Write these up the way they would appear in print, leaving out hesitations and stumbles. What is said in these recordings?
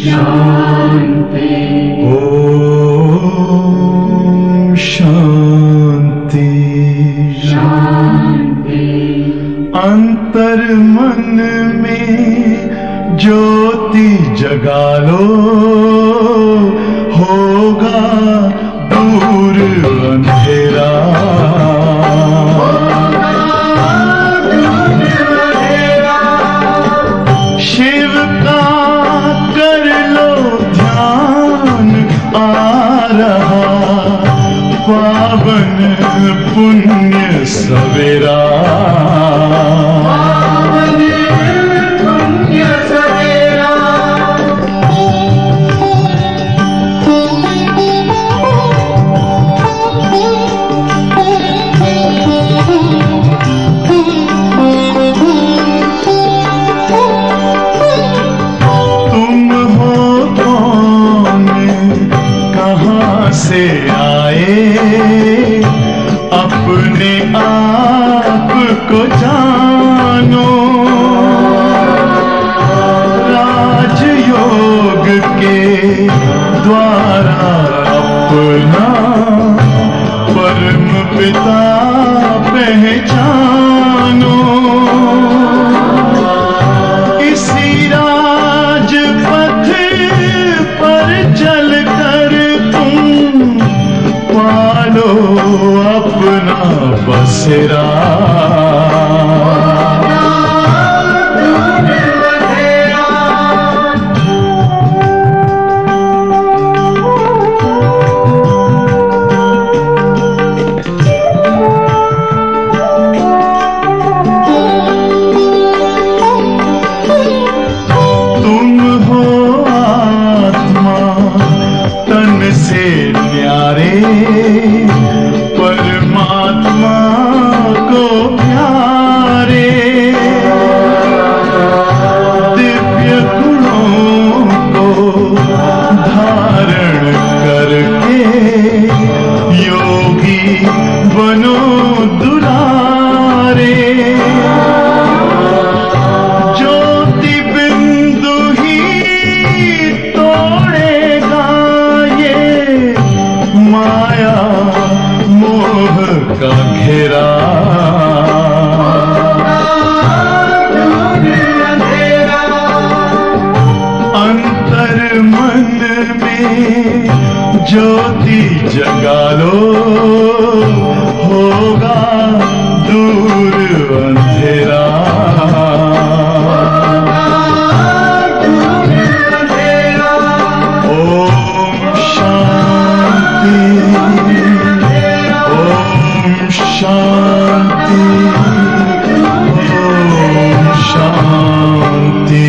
शांति। ओम शांति शांति। अंतर मन में ज्योति जगा लो, होगा दूर अंधेरा। शिव का कर लो ध्यान, आ रहा पावन पुण्य सवेरा। से आए अपने आप को जानो, राजयोग के द्वारा अपना परम पिता पहचानो। इसी राजपथ पर चलकर पालो अपना बसेरा। तुम हो आत्मा तन से न्यारे, परमात्मा को प्यारे। दिव्य गुणों को धारण करके योगी बनो दुलारे। ज्योति बिंदु ही तोड़ेगा ये माया मोह का घेरा। अंतर मन में ज्योति जगा लो, होगा दूर अंधेरा। ओम शांति, ओम शांति, ओम शांति।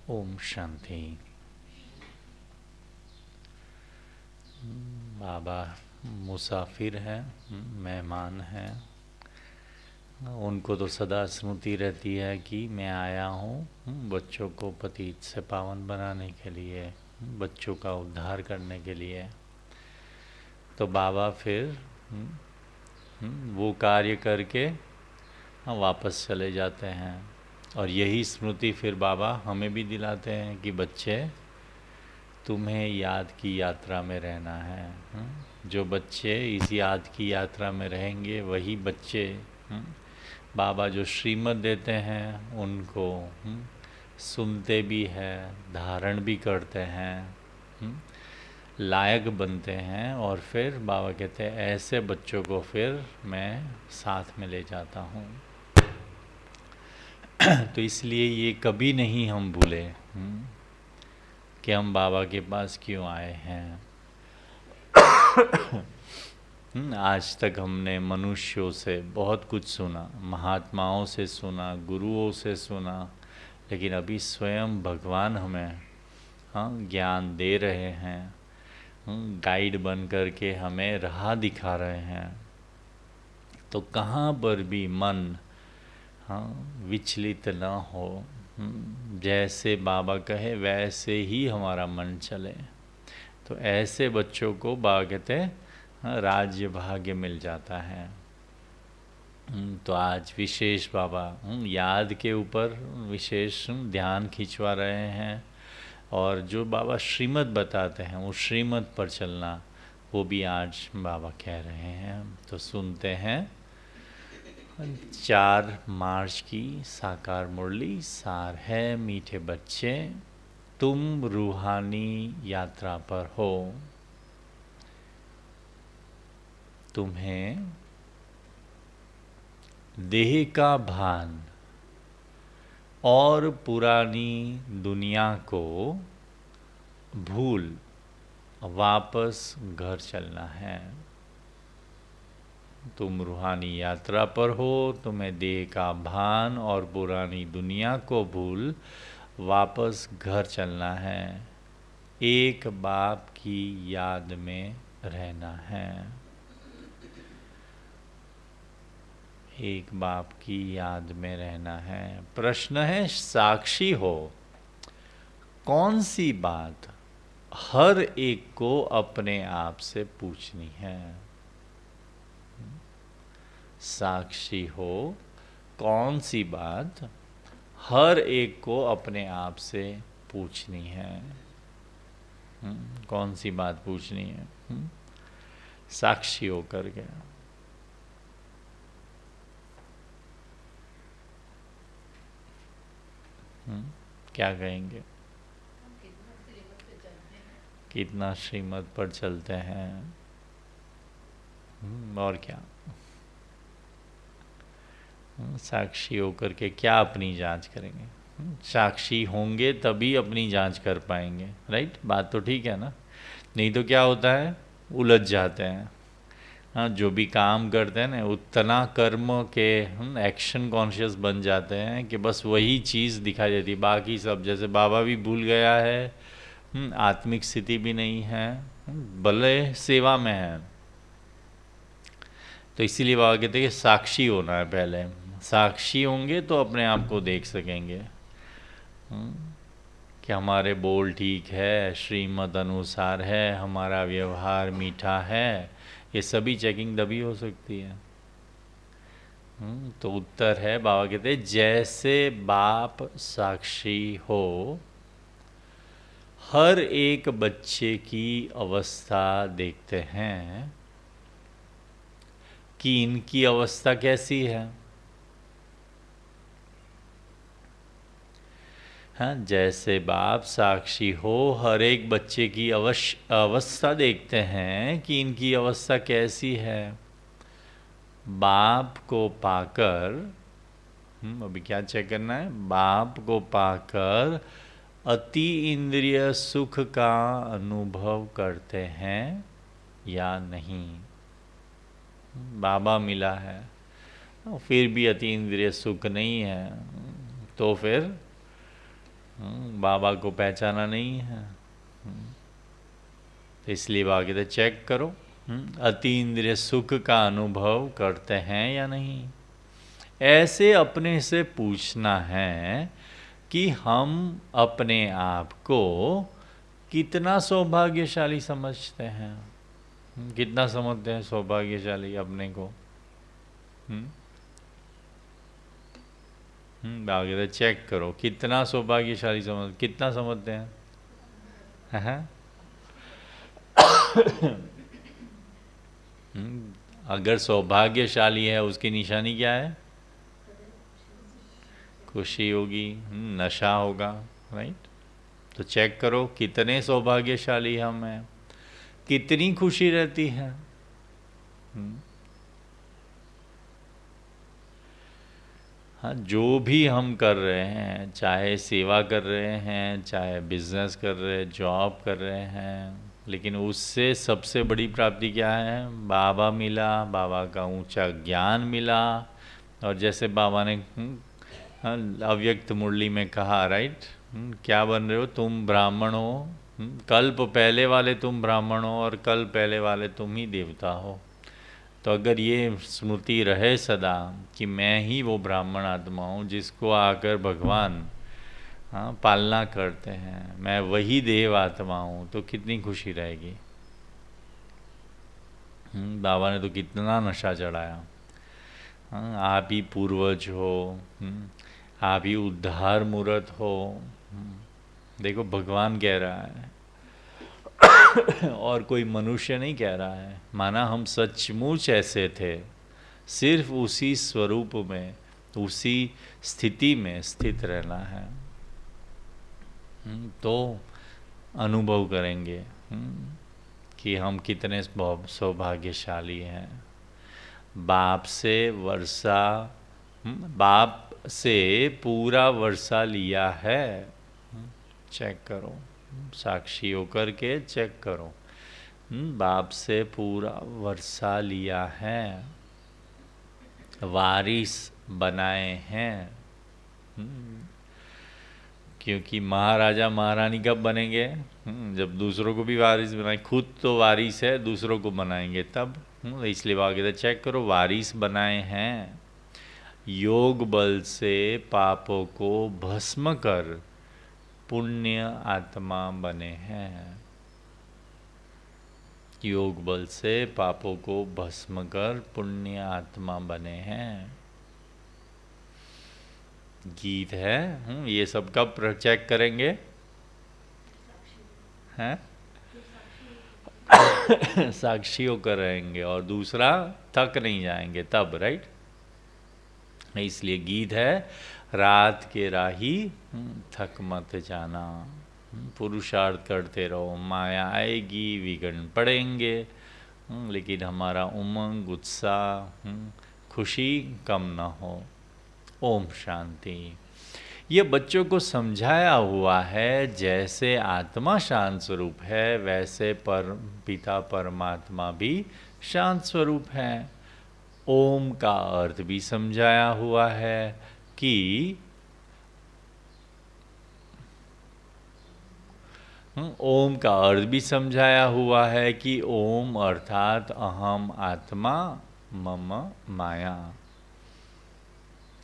ओम शांति। बाबा मुसाफिर हैं, मेहमान हैं। उनको तो सदा स्मृति रहती है कि मैं आया हूँ बच्चों को पतित से पावन बनाने के लिए, बच्चों का उद्धार करने के लिए। तो बाबा फिर वो कार्य करके वापस चले जाते हैं। और यही स्मृति फिर बाबा हमें भी दिलाते हैं कि बच्चे तुम्हें याद की यात्रा में रहना है। जो बच्चे इस याद की यात्रा में रहेंगे वही बच्चे बाबा जो श्रीमत देते हैं उनको सुनते भी हैं, धारण भी करते हैं, लायक बनते हैं। और फिर बाबा कहते हैं ऐसे बच्चों को फिर मैं साथ में ले जाता हूँ। तो इसलिए ये कभी नहीं हम भूले कि हम बाबा के पास क्यों आए हैं। आज तक हमने मनुष्यों से बहुत कुछ सुना, महात्माओं से सुना, गुरुओं से सुना, लेकिन अभी स्वयं भगवान हमें ज्ञान दे रहे हैं, गाइड बन करके हमें राह दिखा रहे हैं। तो कहाँ पर भी मन विचलित न हो, जैसे बाबा कहे वैसे ही हमारा मन चले। तो ऐसे बच्चों को बाबा कहते हैं राज्य भाग्य मिल जाता है। तो आज विशेष बाबा याद के ऊपर विशेष ध्यान खिंचवा रहे हैं, और जो बाबा श्रीमत बताते हैं वो श्रीमत पर चलना, वो भी आज बाबा कह रहे हैं। तो सुनते हैं 4 मार्च की साकार मुरली। सार है मीठे बच्चे, तुम रूहानी यात्रा पर हो। तुम्हें देह का भान और पुरानी दुनिया को भूल वापस घर चलना है। तुम रूहानी यात्रा पर हो, तुम्हें देह का भान और पुरानी दुनिया को भूल वापस घर चलना है। एक बाप की याद में रहना है। एक बाप की याद में रहना है। प्रश्न है, साक्षी हो कौन सी बात हर एक को अपने आप से पूछनी है। साक्षी हो कौन सी बात हर एक को अपने आप से पूछनी है। कौन सी बात पूछनी है? साक्षी होकर के। क्या कहेंगे? कितना श्रीमत पर चलते हैं, और क्या? साक्षी होकर के क्या अपनी जांच करेंगे? साक्षी होंगे तभी अपनी जांच कर पाएंगे, राइट? बात तो ठीक है ना? नहीं तो क्या होता है, उलझ जाते हैं। हाँ, जो भी काम करते हैं ना, उतना कर्म के हम एक्शन कॉन्शियस बन जाते हैं कि बस वही चीज़ दिखाई देती है, बाकी सब जैसे बाबा भी भूल गया है, आत्मिक स्थिति भी नहीं है, भले सेवा में है। तो इसीलिए बाबा कहते हैं कि साक्षी होना है पहले। साक्षी होंगे तो अपने आप को देख सकेंगे कि हमारे बोल ठीक है, श्रीमत अनुसार है, हमारा व्यवहार मीठा है। ये सभी चेकिंग तभी हो सकती है। तो उत्तर है, बाबा कहते हैं जैसे बाप साक्षी हो हर एक बच्चे की अवस्था देखते हैं कि इनकी अवस्था कैसी है। हाँ, जैसे बाप साक्षी हो हर एक बच्चे की अवस्था देखते हैं कि इनकी अवस्था कैसी है। बाप को पाकर अभी क्या चेक करना है? बाप को पाकर अति इंद्रिय सुख का अनुभव करते हैं या नहीं। बाबा मिला है फिर भी अति इंद्रिय सुख नहीं है, तो फिर बाबा को पहचाना नहीं है। तो इसलिए बाबा कहते चेक करो अति इंद्रिय सुख का अनुभव करते हैं या नहीं। ऐसे अपने से पूछना है कि हम अपने आप को कितना सौभाग्यशाली समझते हैं। कितना समझते हैं सौभाग्यशाली अपने को? आगे चेक करो कितना सौभाग्यशाली कितना समझते हैं। अगर सौभाग्यशाली है उसकी निशानी क्या है? खुशी होगी, नशा होगा, राइट? तो चेक करो कितने सौभाग्यशाली हम हैं, कितनी खुशी रहती है। हाँ, जो भी हम कर रहे हैं, चाहे सेवा कर रहे हैं, चाहे बिजनेस कर रहे हैं, जॉब कर रहे हैं, लेकिन उससे सबसे बड़ी प्राप्ति क्या है? बाबा मिला, बाबा का ऊंचा ज्ञान मिला। और जैसे बाबा ने अव्यक्त मुरली में कहा, राइट, क्या बन रहे हो तुम? ब्राह्मण हो। कल्प पहले वाले तुम ब्राह्मण हो और कल्प पहले वाले तुम ही देवता हो। तो अगर ये स्मृति रहे सदा कि मैं ही वो ब्राह्मण आत्मा हूँ जिसको आकर भगवान पालना करते हैं, मैं वही देव आत्मा हूँ, तो कितनी खुशी रहेगी। बाबा ने तो कितना नशा चढ़ाया। आप ही पूर्वज हो, आप ही उद्धार मूर्त हो। देखो भगवान कह रहा है और कोई मनुष्य नहीं कह रहा है। माना हम सचमुच ऐसे थे, सिर्फ उसी स्वरूप में, उसी स्थिति में स्थित रहना है, तो अनुभव करेंगे कि हम कितने सौभाग्यशाली हैं। बाप से वर्षा, बाप से पूरा वर्षा लिया है। चेक करो, साक्षी होकर के चेक करो। बाप से पूरा वर्षा लिया है, वारिस बनाए हैं। क्योंकि महाराजा महारानी कब बनेंगे? जब दूसरों को भी वारिस बनाए। खुद तो वारिस है, दूसरों को बनाएंगे तब। इसलिए बाबा कहते चेक करो, वारिस बनाए हैं। योग बल से पापों को भस्म कर पुण्य आत्मा बने हैं। योग बल से पापों को भस्म कर पुण्य आत्मा बने हैं। गीत है। ये सब कब चेक करेंगे? हैं? साक्षी होकर रहेंगे और दूसरा थक नहीं जाएंगे तब, राइट। इसलिए गीत है, रात के राही थक मत जाना। पुरुषार्थ करते रहो, माया आएगी, विघ्न पड़ेंगे, लेकिन हमारा उमंग, उत्साह, खुशी कम न हो। ओम शांति। ये बच्चों को समझाया हुआ है, जैसे आत्मा शांत स्वरूप है वैसे पिता परमात्मा भी शांत स्वरूप है। ओम का अर्थ भी समझाया हुआ है कि ओम का अर्थ भी समझाया हुआ है कि ओम अर्थात अहम आत्मा मम माया।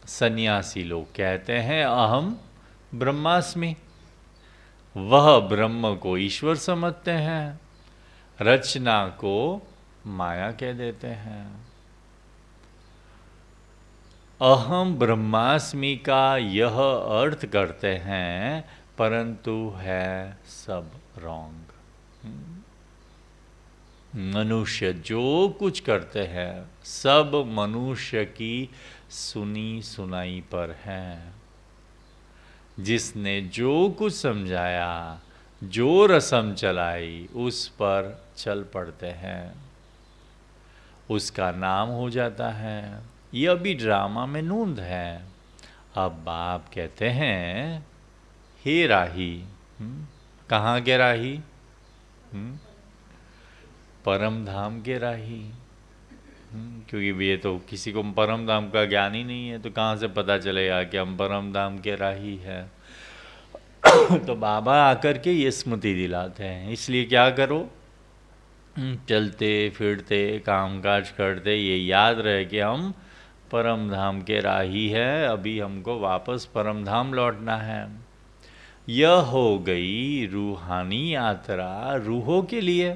सन्यासी लोग कहते हैं अहम ब्रह्मास्मि, वह ब्रह्म को ईश्वर समझते हैं, रचना को माया कह देते हैं। अहम ब्रह्मास्मि का यह अर्थ करते हैं, परंतु है सब रॉन्ग। मनुष्य जो कुछ करते हैं सब मनुष्य की सुनी सुनाई पर है। जिसने जो कुछ समझाया, जो रस्म चलाई, उस पर चल पड़ते हैं, उसका नाम हो जाता है। यह भी ड्रामा में नूंद है। अब बाप कहते हैं, हे राही, कहाँ के राही? परम धाम के राही। क्योंकि ये तो किसी को परम धाम का ज्ञान ही नहीं है, तो कहाँ से पता चलेगा कि हम परम धाम के राही हैं। तो बाबा आकर के ये स्मृति दिलाते हैं। इसलिए क्या करो, चलते फिरते कामकाज करते ये याद रहे कि हम परम धाम के राही है, अभी हमको वापस परम धाम लौटना है। यह हो गई रूहानी यात्रा रूहों के लिए।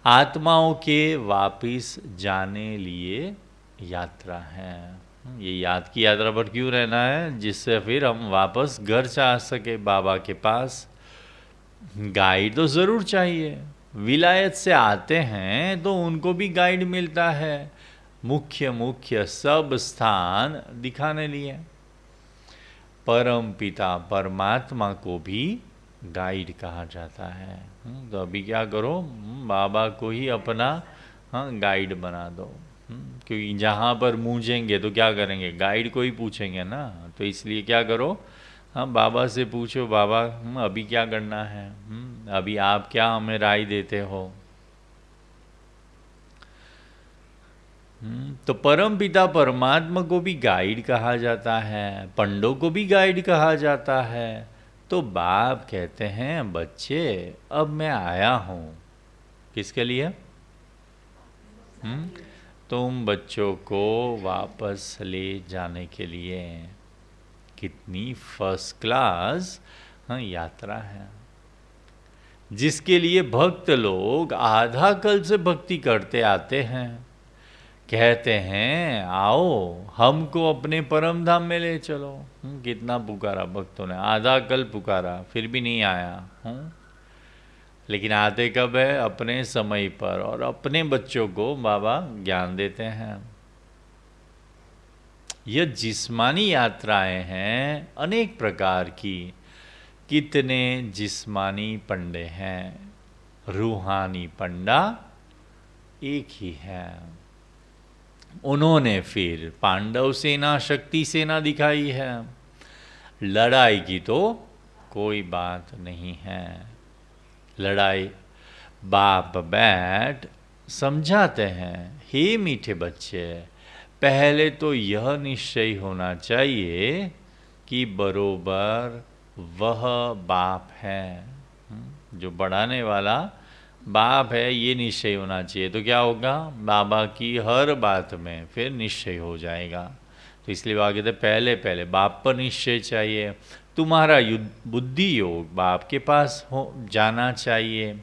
आत्माओं के वापिस जाने लिए यात्रा है। ये याद की यात्रा पर क्यों रहना है? जिससे फिर हम वापस घर जा सके बाबा के पास। गाइड तो ज़रूर चाहिए। विलायत से आते हैं तो उनको भी गाइड मिलता है, मुख्य मुख्य सब स्थान दिखाने लिए। परम पिता परमात्मा को भी गाइड कहा जाता है। तो अभी क्या करो, बाबा को ही अपना गाइड बना दो। क्योंकि जहाँ पर मूंझेंगे तो क्या करेंगे, गाइड को ही पूछेंगे ना। तो इसलिए क्या करो, हाँ, बाबा से पूछो, बाबा अभी क्या करना है, अभी आप क्या हमें राय देते हो। तो परम पिता परमात्मा को भी गाइड कहा जाता है, पंडों को भी गाइड कहा जाता है। तो बाप कहते हैं, बच्चे अब मैं आया हूँ किसके लिए? तुम बच्चों को वापस ले जाने के लिए। कितनी फर्स्ट क्लास यात्रा है, जिसके लिए भक्त लोग आधा कल से भक्ति करते आते हैं। कहते हैं आओ हमको अपने परम धाम में ले चलो। कितना पुकारा भक्तों ने, आधा कल पुकारा, फिर भी नहीं आया। लेकिन आते कब है? अपने समय पर, और अपने बच्चों को बाबा ज्ञान देते हैं। यह जिस्मानी यात्राएं हैं अनेक प्रकार की। कितने जिस्मानी पंडे हैं, रूहानी पंडा एक ही है। उन्होंने फिर पांडव सेना, शक्ति सेना दिखाई है। लड़ाई की तो कोई बात नहीं है। लड़ाई बाप बैठ समझाते हैं, हे मीठे बच्चे, पहले तो यह निश्चय होना चाहिए कि बरोबर वह बाप है, जो बढ़ाने वाला बाप है, ये निश्चय होना चाहिए। तो क्या होगा? बाबा की हर बात में फिर निश्चय हो जाएगा। तो इसलिए वो कहते पहले पहले बाप पर निश्चय चाहिए। तुम्हारा बुद्धि योग बाप के पास हो जाना चाहिए।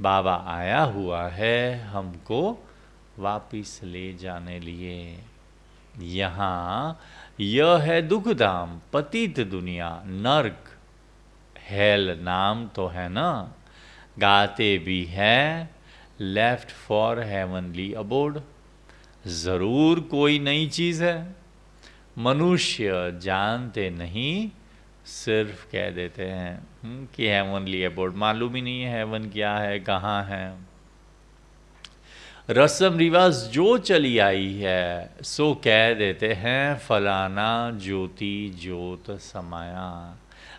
बाबा आया हुआ है हमको वापिस ले जाने लिए। यहाँ यह है दुखधाम, पतित दुनिया, नर्क, हेल नाम तो है ना। गाते भी है लेफ्ट फॉर हेवनली अबोर्ड। जरूर कोई नई चीज है, मनुष्य जानते नहीं, सिर्फ कह देते हैं कि हेवनली अबोर्ड। मालूम ही नहीं है हेवन क्या है, कहाँ है। रस्म रिवाज जो चली आई है सो कह देते हैं फलाना ज्योति ज्योत समाया,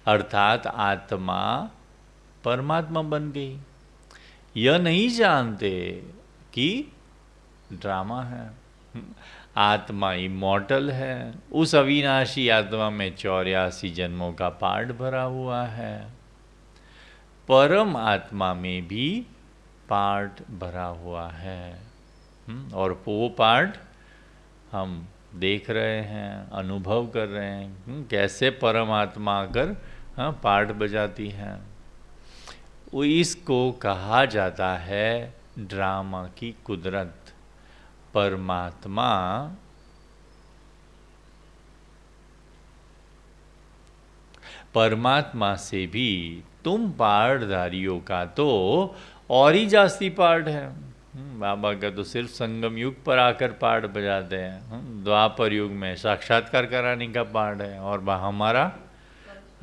अर्थात आत्मा परमात्मा बन गई। यह नहीं जानते कि ड्रामा है। आत्मा इमॉर्टल है। उस अविनाशी आत्मा में 84 जन्मों का पार्ट भरा हुआ है। परम आत्मा में भी पार्ट भरा हुआ है। और वो पार्ट हम देख रहे हैं, अनुभव कर रहे हैं, कैसे परमात्मा आकर पार्ट बजाती है। वो इसको कहा जाता है ड्रामा की कुदरत। परमात्मा परमात्मा से भी तुम पार्टधारियों का तो और ही जास्ती पार्ट है। बाबा का तो सिर्फ संगम युग पर आकर पार्ट बजाते हैं। द्वापर युग में साक्षात्कार कराने का पार्ट है, और हमारा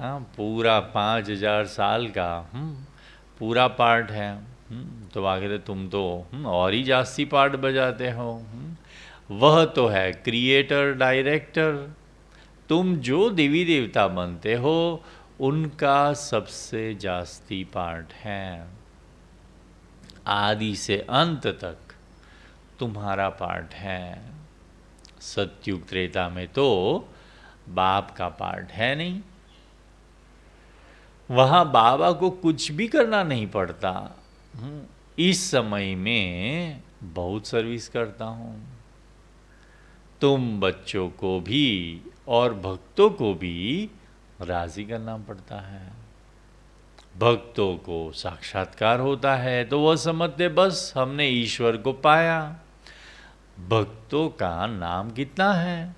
पूरा 5000 साल का पूरा पार्ट है। तो आगे तुम तो और ही जास्ती पार्ट बजाते हो। वह तो है क्रिएटर डायरेक्टर। तुम जो देवी देवता बनते हो उनका सबसे जास्ती पार्ट है। आदि से अंत तक तुम्हारा पार्ट है। सत्युग त्रेता में तो बाप का पार्ट है नहीं। वहाँ बाबा को कुछ भी करना नहीं पड़ता। इस समय में बहुत सर्विस करता हूँ। तुम बच्चों को भी और भक्तों को भी राजी करना पड़ता है। भक्तों को साक्षात्कार होता है तो वह समझते बस हमने ईश्वर को पाया। भक्तों का नाम कितना है?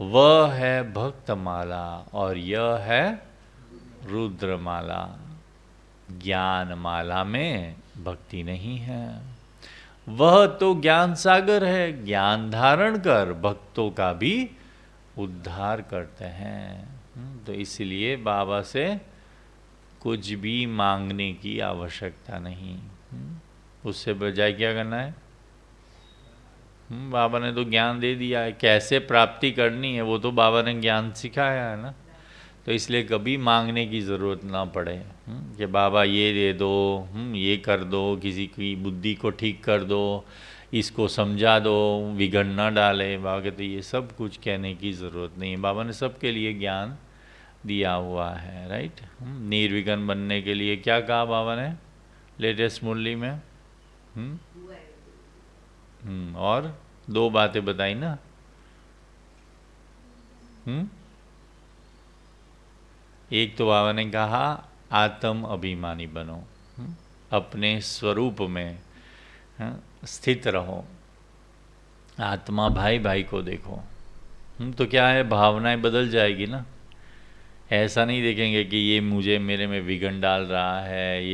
वह है भक्तमाला और यह है रुद्रमाला। ज्ञान माला में भक्ति नहीं है। वह तो ज्ञान सागर है। ज्ञान धारण कर भक्तों का भी उद्धार करते हैं। तो इसलिए बाबा से कुछ भी मांगने की आवश्यकता नहीं। उससे बजाय क्या करना है? बाबा ने तो ज्ञान दे दिया है, कैसे प्राप्ति करनी है वो तो बाबा ने ज्ञान सिखाया है ना। तो इसलिए कभी मांगने की ज़रूरत ना पड़े कि बाबा ये दे दो, ये कर दो, किसी की बुद्धि को ठीक कर दो, इसको समझा दो, विघन ना डाले। बाबा कहते ये सब कुछ कहने की ज़रूरत नहीं है, बाबा ने सबके लिए ज्ञान दिया हुआ है, राइट। निर्विघ्न बनने के लिए क्या कहा बाबा ने लेटेस्ट मुरली में? और दो बातें बताई ना। एक तो बाबा ने कहा आत्म अभिमानी बनो, अपने स्वरूप में स्थित रहो, आत्मा भाई भाई को देखो। तो क्या है, भावनाएं बदल जाएगी ना। ऐसा नहीं देखेंगे कि ये मुझे मेरे में विघन डाल रहा है,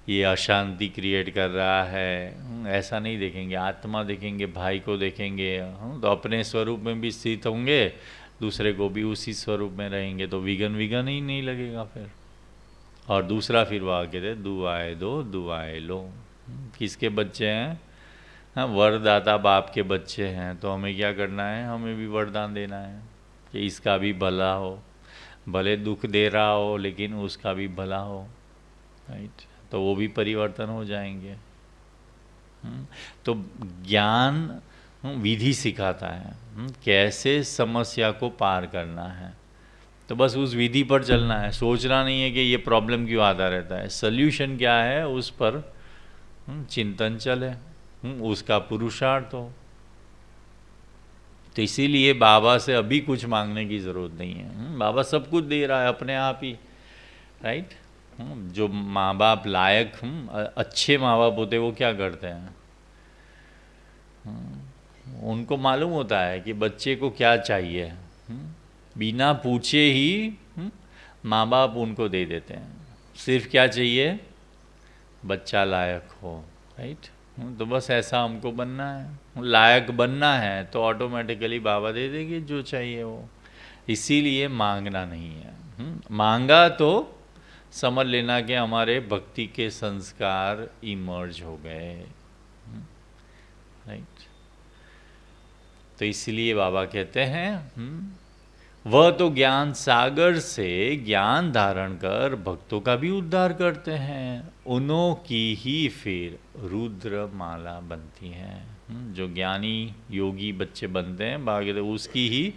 ये अशांति क्रिएट कर रहा है, ऐसा नहीं देखेंगे। आत्मा देखेंगे, भाई को देखेंगे, तो अपने स्वरूप में भी स्थित होंगे, दूसरे को भी उसी स्वरूप में रहेंगे, तो विघन विघन ही नहीं लगेगा फिर। और दूसरा फिर वह कहते दुआएं दो दुआएं लो। किसके बच्चे हैं? हाँ, वरदाता बाप के बच्चे हैं, तो हमें क्या करना है? हमें भी वरदान देना है कि इसका भी भला हो, भले दुख दे रहा हो लेकिन उसका भी भला हो, राइट। तो वो भी परिवर्तन हो जाएंगे। तो ज्ञान विधि सिखाता है कैसे समस्या को पार करना है। तो बस उस विधि पर चलना है, सोचना नहीं है कि ये प्रॉब्लम क्यों आता रहता है, सल्यूशन क्या है उस पर चिंतन चले, उसका पुरुषार्थ हो। तो इसीलिए बाबा से अभी कुछ मांगने की ज़रूरत नहीं है, बाबा सब कुछ दे रहा है अपने आप ही, राइट। जो माँ बाप लायक अच्छे माँ बाप होते वो क्या करते हैं? उनको मालूम होता है कि बच्चे को क्या चाहिए, बिना पूछे ही माँ बाप उनको दे देते हैं। सिर्फ क्या चाहिए? बच्चा लायक हो, राइट। तो बस ऐसा हमको बनना है, लायक बनना है, तो ऑटोमेटिकली बाबा दे देंगे जो चाहिए वो। इसीलिए मांगना नहीं है। मांगा तो समझ लेना कि हमारे भक्ति के संस्कार इमर्ज हो गए, राइट। तो इसलिए बाबा कहते हैं वह तो ज्ञान सागर से ज्ञान धारण कर भक्तों का भी उद्धार करते हैं, उन्हों की ही फिर रुद्र माला बनती है। जो ज्ञानी योगी बच्चे बनते हैं बाकी तो उसकी ही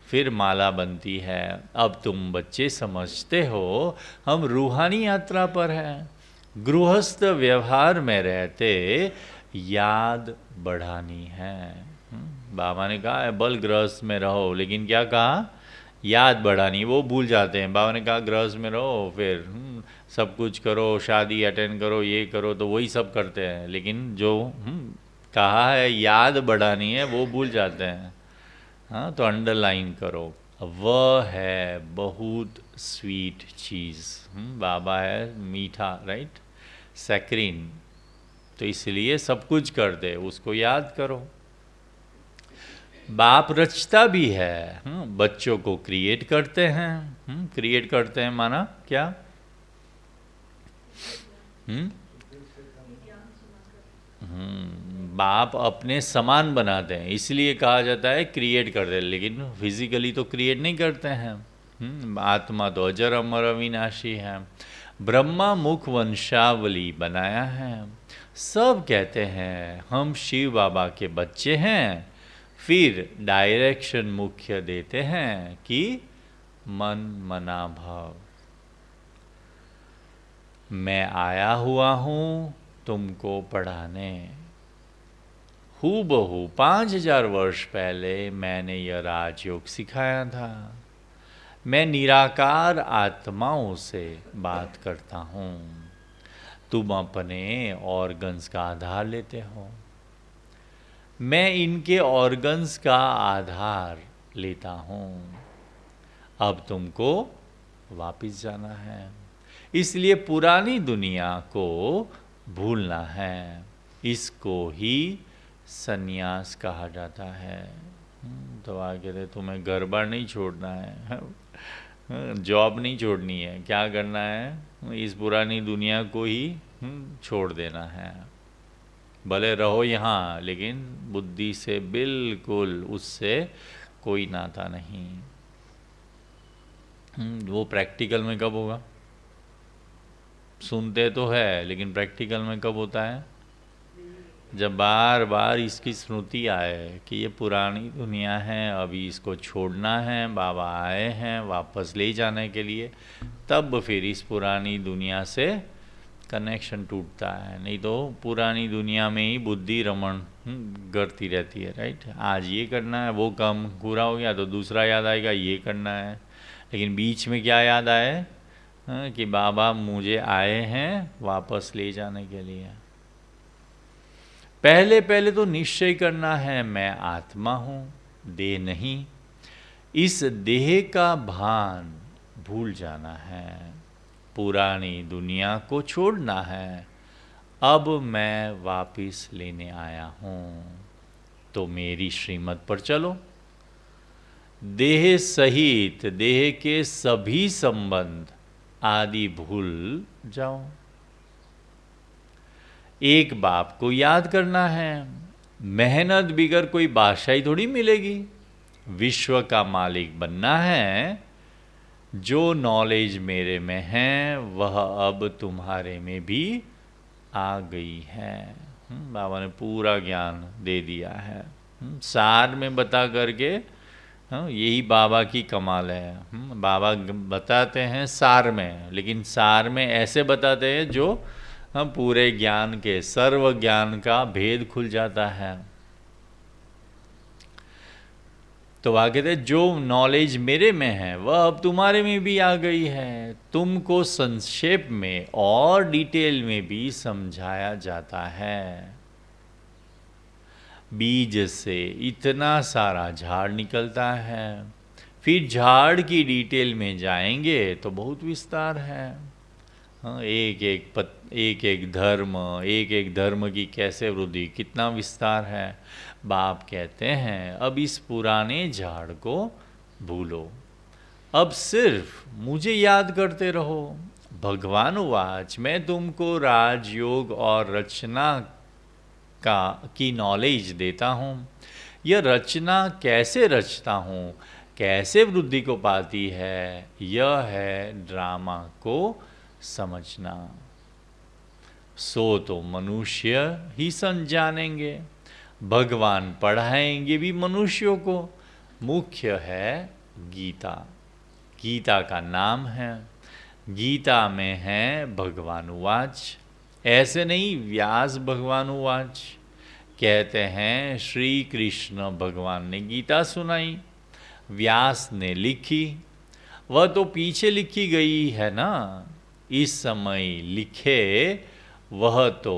फिर माला बनती है। अब तुम बच्चे समझते हो हम रूहानी यात्रा पर हैं, गृहस्थ व्यवहार में रहते याद बढ़ानी है। बाबा ने कहा है बल गृहस्थ में रहो, लेकिन क्या कहा? याद बढ़ानी। वो भूल जाते हैं। बाबा ने कहा गृहस्थ में रहो, फिर सब कुछ करो, शादी अटेंड करो, ये करो, तो वही सब करते हैं, लेकिन जो कहा है याद बढ़ानी है वो भूल जाते हैं। हाँ, तो अंडरलाइन करो, वह है बहुत स्वीट चीज़। बाबा है मीठा, राइट, सैक्रीन। तो इसलिए सब कुछ कर दे, उसको याद करो। बाप रचता भी है, बच्चों को क्रिएट करते हैं। क्रिएट करते हैं माना क्या? बाप अपने समान बनाते हैं, इसलिए कहा जाता है क्रिएट करते हैं, लेकिन फिजिकली तो क्रिएट नहीं करते हैं। आत्मा तो अजर अमर अविनाशी है। ब्रह्मा मुख वंशावली बनाया है। सब कहते हैं हम शिव बाबा के बच्चे हैं, फिर डायरेक्शन मुख्य देते हैं कि मन मना भाव। मैं आया हुआ हूँ तुमको पढ़ाने। हूबहू 5000 वर्ष पहले मैंने यह राजयोग सिखाया था। मैं निराकार आत्माओं से बात करता हूँ, तुम अपने ऑर्गन्स का आधार लेते हो, मैं इनके ऑर्गन्स का आधार लेता हूँ। अब तुमको वापिस जाना है, इसलिए पुरानी दुनिया को भूलना है। इसको ही सन्यास कहा जाता है। तो आगे कहते तुम्हें घर बार नहीं छोड़ना है, जॉब नहीं छोड़नी है, क्या करना है? इस पुरानी दुनिया को ही छोड़ देना है। भले रहो यहाँ, लेकिन बुद्धि से बिल्कुल उससे कोई नाता नहीं। वो प्रैक्टिकल में कब होगा? सुनते तो है लेकिन प्रैक्टिकल में कब होता है? जब बार बार इसकी स्मृति आए कि ये पुरानी दुनिया है, अभी इसको छोड़ना है, बाबा आए हैं वापस ले जाने के लिए, तब फिर इस पुरानी दुनिया से कनेक्शन टूटता है। नहीं तो पुरानी दुनिया में ही बुद्धि रमण करती रहती है, राइट। आज ये करना है, वो काम पूरा हो गया तो दूसरा याद आएगा, ये करना है। लेकिन बीच में क्या याद आए? कि बाबा मुझे आए हैं वापस ले जाने के लिए। पहले पहले तो निश्चय करना है मैं आत्मा हूँ, देह नहीं। इस देह का भान भूल जाना है, पुरानी दुनिया को छोड़ना है। अब मैं वापिस लेने आया हूँ, तो मेरी श्रीमत पर चलो। देह सहित देह के सभी संबंध आदि भूल जाओ। एक बाप को याद करना है, मेहनत बिगर कोई बादशाही थोड़ी मिलेगी। विश्व का मालिक बनना है। जो नॉलेज मेरे में है वह अब तुम्हारे में भी आ गई है। बाबा ने पूरा ज्ञान दे दिया है, सार में बता करके। यही बाबा की कमाल है। बाबा बताते हैं सार में, लेकिन सार में ऐसे बताते हैं जो पूरे ज्ञान के, सर्व ज्ञान का भेद खुल जाता है। तो आगे कहते जो नॉलेज मेरे में है वह अब तुम्हारे में भी आ गई है। तुमको संक्षेप में और डिटेल में भी समझाया जाता है। बीज से इतना सारा झाड़ निकलता है, फिर झाड़ की डिटेल में जाएंगे तो बहुत विस्तार है। एक एक धर्म, एक एक धर्म की कैसे वृद्धि, कितना विस्तार है। बाप कहते हैं अब इस पुराने झाड़ को भूलो, अब सिर्फ मुझे याद करते रहो। भगवान वाच मैं तुमको राजयोग और रचना की नॉलेज देता हूँ। यह रचना कैसे रचता हूँ, कैसे वृद्धि को पाती है, यह है ड्रामा को समझना। सो तो मनुष्य ही जानेंगे, भगवान पढ़ाएंगे भी मनुष्यों को। मुख्य है गीता, गीता का नाम है। गीता में है भगवान वाच, ऐसे नहीं व्यास भगवान वाच। कहते हैं श्री कृष्ण भगवान ने गीता सुनाई, व्यास ने लिखी। वह तो पीछे लिखी गई है ना, इस समय लिखे वह तो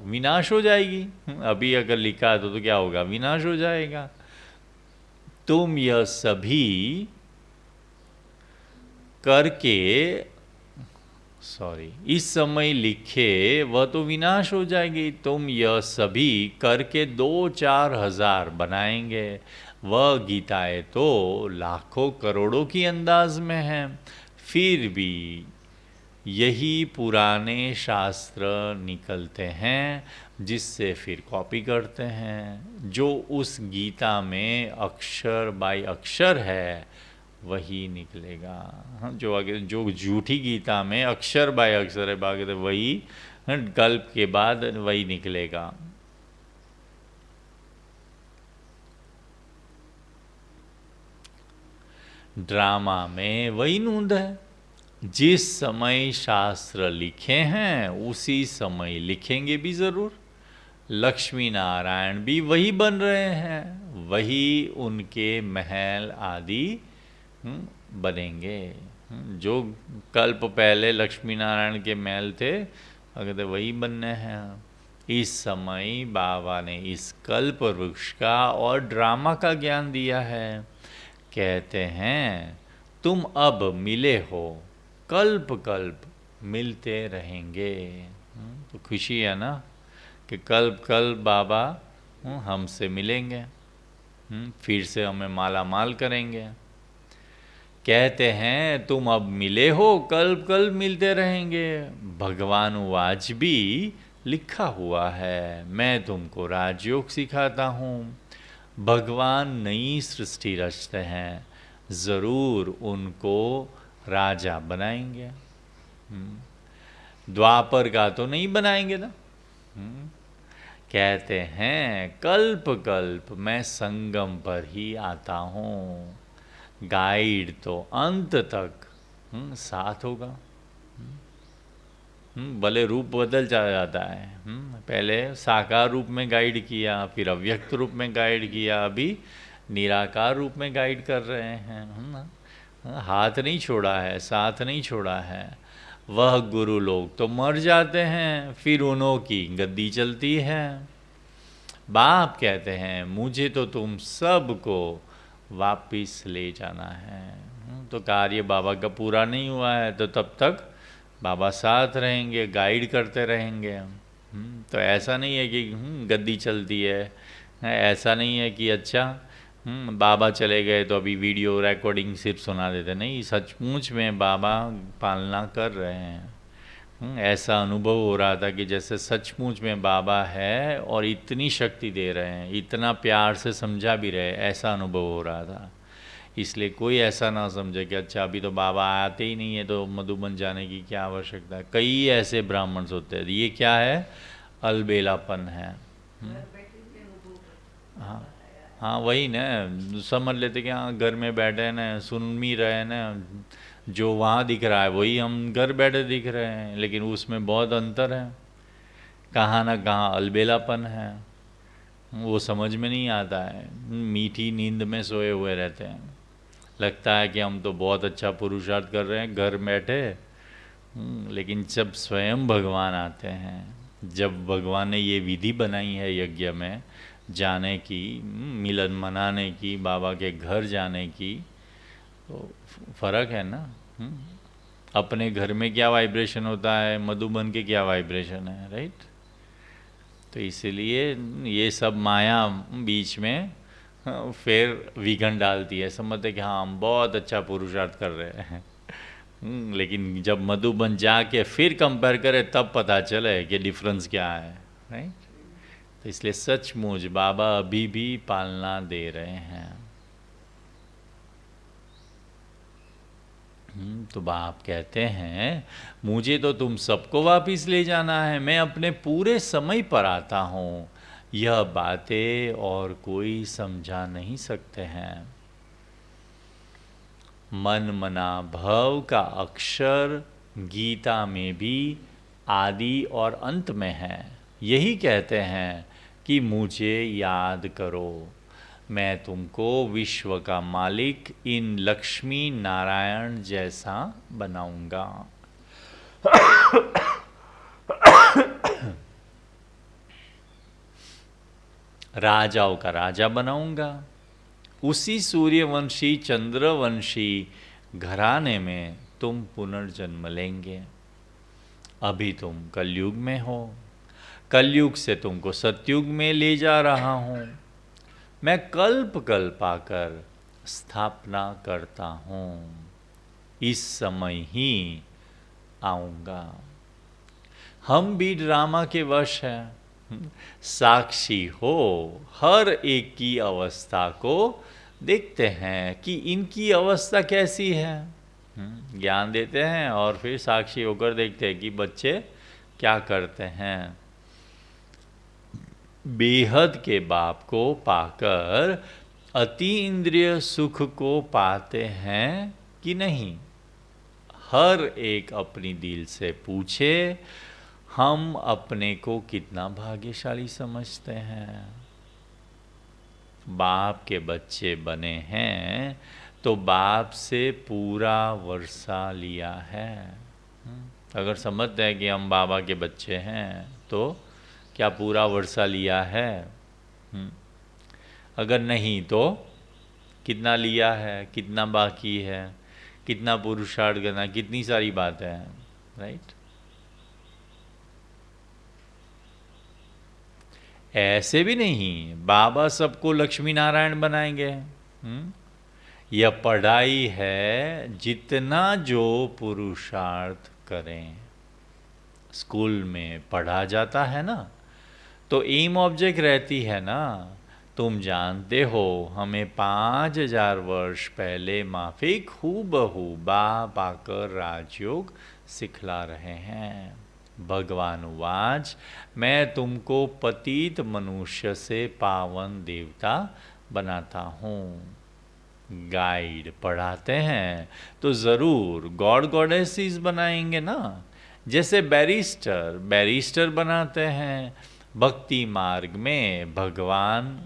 विनाश हो जाएगी। अभी अगर लिखा तो क्या होगा? विनाश हो जाएगा। तुम यह सभी करके, इस समय लिखे वह तो विनाश हो जाएगी। तुम यह सभी करके 2-4 हजार बनाएंगे। वह गीताएं तो लाखों करोड़ों की अंदाज में हैं, फिर भी यही पुराने शास्त्र निकलते हैं जिससे फिर कॉपी करते हैं। जो उस गीता में अक्षर बाय अक्षर है वही निकलेगा। जो आगे जो झूठी गीता में अक्षर बाय अक्षर है बाकी तो वही कल्प के बाद वही निकलेगा। ड्रामा में वही नूंद है। जिस समय शास्त्र लिखे हैं उसी समय लिखेंगे भी जरूर। लक्ष्मी नारायण भी वही बन रहे हैं, वही उनके महल आदि बनेंगे। जो कल्प पहले लक्ष्मी नारायण के महल थे अगर तो वही बनने हैं। इस समय बाबा ने इस कल्प वृक्ष का और ड्रामा का ज्ञान दिया है। कहते हैं तुम अब मिले हो, कल्प कल्प मिलते रहेंगे। तो खुशी है ना कि कल्प कल्प बाबा हमसे मिलेंगे, फिर से हमें माला माल करेंगे। कहते हैं तुम अब मिले हो, कल्प कल्प मिलते रहेंगे। भगवान वाच भी लिखा हुआ है, मैं तुमको राजयोग सिखाता हूँ। भगवान नई सृष्टि रचते हैं, ज़रूर उनको राजा बनाएंगे। द्वापर का तो नहीं बनाएंगे ना। कहते हैं कल्प कल्प मैं संगम पर ही आता हूँ, गाइड तो अंत तक साथ होगा। भले रूप बदल चला जाता है। पहले साकार रूप में गाइड किया, फिर अव्यक्त रूप में गाइड किया, अभी निराकार रूप में गाइड कर रहे हैं। हाथ नहीं छोड़ा है, साथ नहीं छोड़ा है। वह गुरु लोग तो मर जाते हैं, फिर उन्हों की गद्दी चलती है। बाप कहते हैं मुझे तो तुम सबको वापिस ले जाना है। तो कार्य बाबा का पूरा नहीं हुआ है, तो तब तक बाबा साथ रहेंगे, गाइड करते रहेंगे। तो ऐसा नहीं है कि गद्दी चलती है, ऐसा नहीं है कि अच्छा बाबा चले गए तो अभी वीडियो रिकॉर्डिंग सिर्फ सुना देते, नहीं, सचमुच में बाबा पालना कर रहे हैं। ऐसा अनुभव हो रहा था कि जैसे सचमुच में बाबा है और इतनी शक्ति दे रहे हैं, इतना प्यार से समझा भी रहे, ऐसा अनुभव हो रहा था। इसलिए कोई ऐसा ना समझे कि अच्छा अभी तो बाबा आते ही नहीं है तो मधुबन जाने की क्या आवश्यकता है। कई ऐसे ब्राह्मण होते हैं, ये क्या है, अलबेलापन है। हाँ हाँ, वही ना, समझ लेते कि हाँ घर में बैठे ना, सुन भी रहे ना, जो वहाँ दिख रहा है वही हम घर बैठे दिख रहे हैं, लेकिन उसमें बहुत अंतर है, कहाँ ना कहाँ अलबेलापन है। वो समझ में नहीं आता है, मीठी नींद में सोए हुए रहते हैं। लगता है कि हम तो बहुत अच्छा पुरुषार्थ कर रहे हैं घर बैठे, लेकिन जब स्वयं भगवान आते हैं, जब भगवान ने ये विधि बनाई है यज्ञ में जाने की, मिलन मनाने की, बाबा के घर जाने की, तो फर्क है ना। अपने घर में क्या वाइब्रेशन होता है, मधुबन के क्या वाइब्रेशन है, राइट। तो इसलिए ये सब माया बीच में फिर विघन डालती है, समझते कि हाँ हम बहुत अच्छा पुरुषार्थ कर रहे हैं। लेकिन जब मधुबन जाके फिर कंपेयर करे तब पता चले कि डिफरेंस क्या है, राइट। तो इसलिए सचमुच बाबा अभी भी पालना दे रहे हैं। तो बाप कहते हैं मुझे तो तुम सबको वापिस ले जाना है, मैं अपने पूरे समय पर आता हूँ, यह बातें और कोई समझा नहीं सकते हैं। मन मना भव का अक्षर गीता में भी आदि और अंत में है। यही कहते हैं कि मुझे याद करो, मैं तुमको विश्व का मालिक इन लक्ष्मी नारायण जैसा बनाऊंगा। राजाओं का राजा बनाऊंगा। उसी सूर्यवंशी चंद्रवंशी घराने में तुम पुनर्जन्म लेंगे। अभी तुम कलयुग में हो, कलयुग से तुमको सतयुग में ले जा रहा हूँ। मैं कल्प कल्प आकर स्थापना करता हूँ, इस समय ही आऊँगा। हम भी ड्रामा के वश हैं, साक्षी हो हर एक की अवस्था को देखते हैं कि इनकी अवस्था कैसी है। ज्ञान देते हैं और फिर साक्षी होकर देखते हैं कि बच्चे क्या करते हैं। बेहद के बाप को पाकर अति इंद्रिय सुख को पाते हैं कि नहीं। हर एक अपनी दिल से पूछे, हम अपने को कितना भाग्यशाली समझते हैं। बाप के बच्चे बने हैं तो बाप से पूरा वर्षा लिया है। अगर समझते हैं कि हम बाबा के बच्चे हैं तो क्या पूरा वर्षा लिया है? अगर नहीं तो कितना लिया है, कितना बाकी है, कितना पुरुषार्थ करना, कितनी सारी बातें हैं, राइट। ऐसे भी नहीं बाबा सबको लक्ष्मी नारायण बनाएंगे। यह पढ़ाई है, जितना जो पुरुषार्थ करें। स्कूल में पढ़ा जाता है ना, तो एम ऑब्जेक्ट रहती है ना, तुम जानते हो हमें 5000 वर्ष पहले माफिक हूबहू बाप आकर राजयोग सिखला रहे हैं। भगवान उवाच, मैं तुमको पतित मनुष्य से पावन देवता बनाता हूँ। गाइड पढ़ाते हैं तो ज़रूर गॉड गॉडेसेस बनाएंगे ना। जैसे बैरिस्टर बनाते हैं, भक्ति मार्ग में भगवान,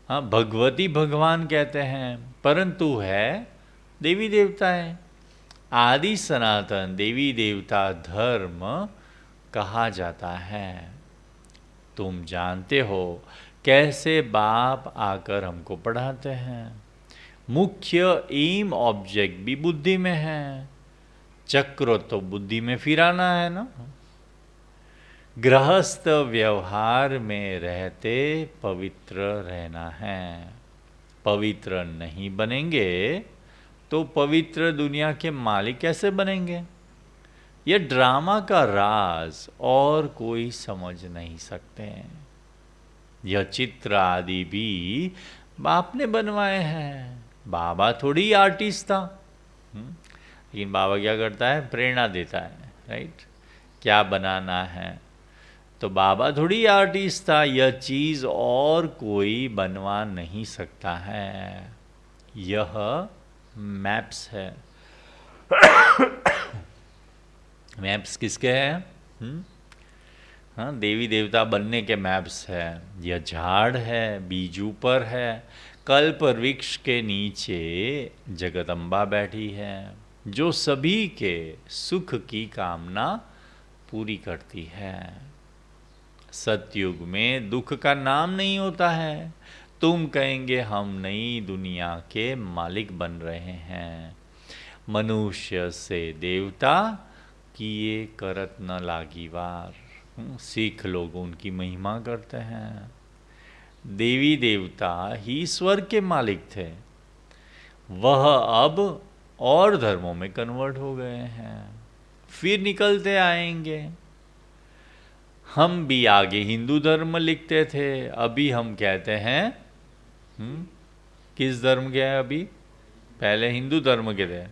हाँ, भगवती भगवान कहते हैं, परंतु है देवी देवता है। आदि सनातन देवी देवता धर्म कहा जाता है। तुम जानते हो कैसे बाप आकर हमको पढ़ाते हैं। मुख्य एम ऑब्जेक्ट भी बुद्धि में है। चक्र तो बुद्धि में फिराना है ना। गृहस्थ व्यवहार में रहते पवित्र रहना है। पवित्र नहीं बनेंगे तो पवित्र दुनिया के मालिक कैसे बनेंगे? यह ड्रामा का राज और कोई समझ नहीं सकते। यह चित्र आदि भी बाप ने बनवाए हैं। बाबा थोड़ी आर्टिस्ट था। लेकिन बाबा क्या करता है? प्रेरणा देता है, राइट? क्या बनाना है। तो बाबा थोड़ी आर्टिस्ट था। यह चीज़ और कोई बनवा नहीं सकता है। यह मैप्स है। मैप्स किसके हैं? हाँ, देवी देवता बनने के मैप्स है। यह झाड़ है, बीज ऊपर है, कल्प वृक्ष के नीचे जगदम्बा बैठी है, जो सभी के सुख की कामना पूरी करती है। सतयुग में दुख का नाम नहीं होता है। तुम कहेंगे हम नई दुनिया के मालिक बन रहे हैं। मनुष्य से देवता किए करत न लागी वार। सिख लोग उनकी महिमा करते हैं। देवी देवता ही स्वर्ग के मालिक थे। वह अब और धर्मों में कन्वर्ट हो गए हैं, फिर निकलते आएंगे। हम भी आगे हिंदू धर्म लिखते थे, अभी हम कहते हैं किस धर्म के हैं? अभी पहले हिंदू धर्म के थे,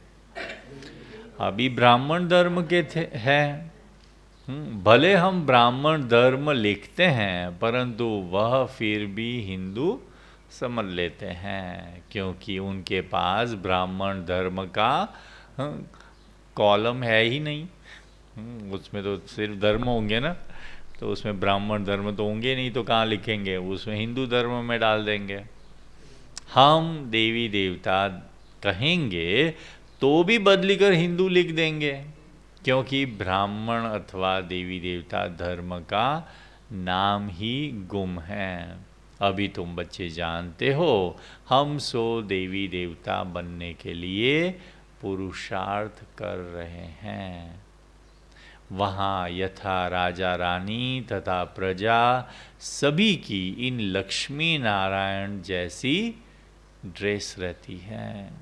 अभी ब्राह्मण धर्म के थे हैं। भले हम ब्राह्मण धर्म लिखते हैं, परंतु वह फिर भी हिंदू समझ लेते हैं, क्योंकि उनके पास ब्राह्मण धर्म का कॉलम है ही नहीं। उसमें तो सिर्फ धर्म होंगे ना, तो उसमें ब्राह्मण धर्म तो होंगे नहीं, तो कहाँ लिखेंगे? उसमें हिंदू धर्म में डाल देंगे। हम देवी देवता कहेंगे तो भी बदली कर हिंदू लिख देंगे, क्योंकि ब्राह्मण अथवा देवी देवता धर्म का नाम ही गुम है। अभी तुम बच्चे जानते हो, हम सो देवी देवता बनने के लिए पुरुषार्थ कर रहे हैं। वहाँ यथा राजा रानी तथा प्रजा सभी की इन लक्ष्मी नारायण जैसी ड्रेस रहती है।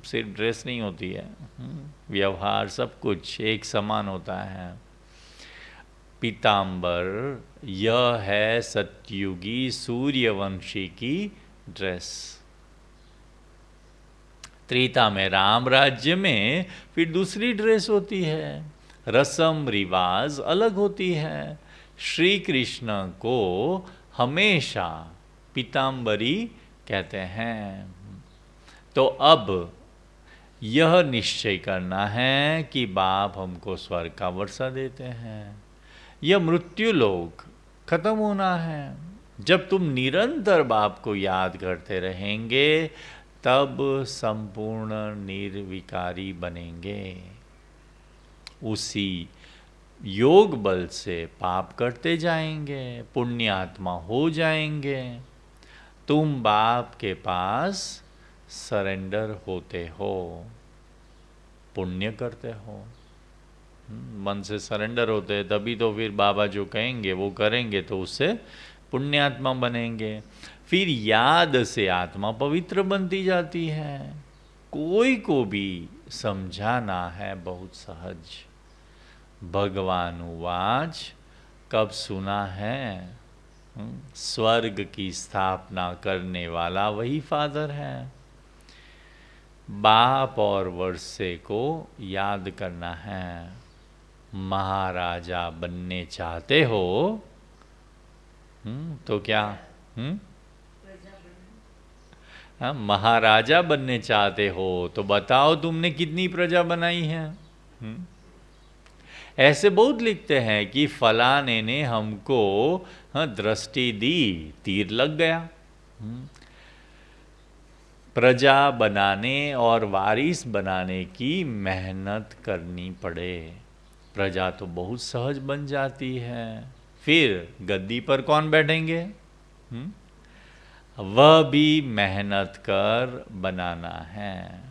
सिर्फ ड्रेस नहीं होती है, व्यवहार सब कुछ एक समान होता है। पीताम्बर यह है सतयुगी सूर्यवंशी की ड्रेस। त्रेता में राम राज्य में फिर दूसरी ड्रेस होती है। रस्म रिवाज अलग होती है। श्री कृष्ण को हमेशा पीताम्बरी कहते हैं। तो अब यह निश्चय करना है कि बाप हमको स्वर्ग का वर्षा देते हैं। यह मृत्यु लोक खत्म होना है। जब तुम निरंतर बाप को याद करते रहेंगे, तब संपूर्ण निर्विकारी बनेंगे। उसी योग बल से पाप करते जाएंगे, पुण्यात्मा हो जाएंगे। तुम बाप के पास सरेंडर होते हो, पुण्य करते हो, मन से सरेंडर होते हैं, तभी तो फिर बाबा जो कहेंगे वो करेंगे, तो उससे पुण्यात्मा बनेंगे। फिर याद से आत्मा पवित्र बनती जाती है। कोई को भी समझाना है बहुत सहज। भगवान उवाच, कब सुना है? स्वर्ग की स्थापना करने वाला वही फादर है। बाप और वर्षे को याद करना है। महाराजा बनने चाहते हो तो क्या महाराजा बनने चाहते हो तो बताओ तुमने कितनी प्रजा बनाई है। ऐसे बहुत लिखते हैं कि फलाने ने हमको दृष्टि दी, तीर लग गया। प्रजा बनाने और वारिस बनाने की मेहनत करनी पड़े। प्रजा तो बहुत सहज बन जाती है, फिर गद्दी पर कौन बैठेंगे? वह भी मेहनत कर बनाना है।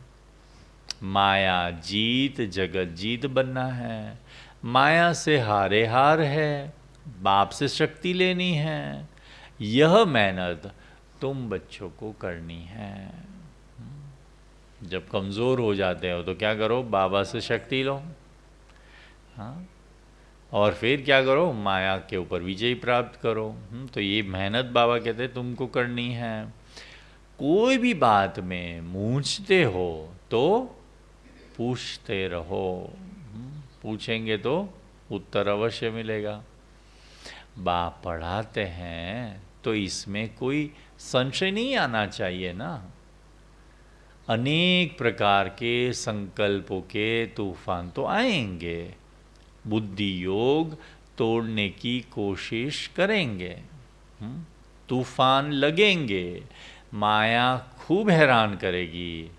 माया जीत जगत जीत बनना है। माया से हारे हार है, बाप से शक्ति लेनी है। यह मेहनत तुम बच्चों को करनी है। जब कमज़ोर हो जाते हो तो क्या करो? बाबा से शक्ति लो। हाँ, और फिर क्या करो? माया के ऊपर विजय प्राप्त करो। तो ये मेहनत बाबा कहते हैं तुमको करनी है। कोई भी बात में मूंझते हो तो पूछते रहो। पूछेंगे तो उत्तर अवश्य मिलेगा। बाप पढ़ाते हैं तो इसमें कोई संशय नहीं आना चाहिए ना। अनेक प्रकार के संकल्पों के तूफान तो आएंगे, बुद्धि योग तोड़ने की कोशिश करेंगे, तूफान लगेंगे, माया खूब हैरान करेगी।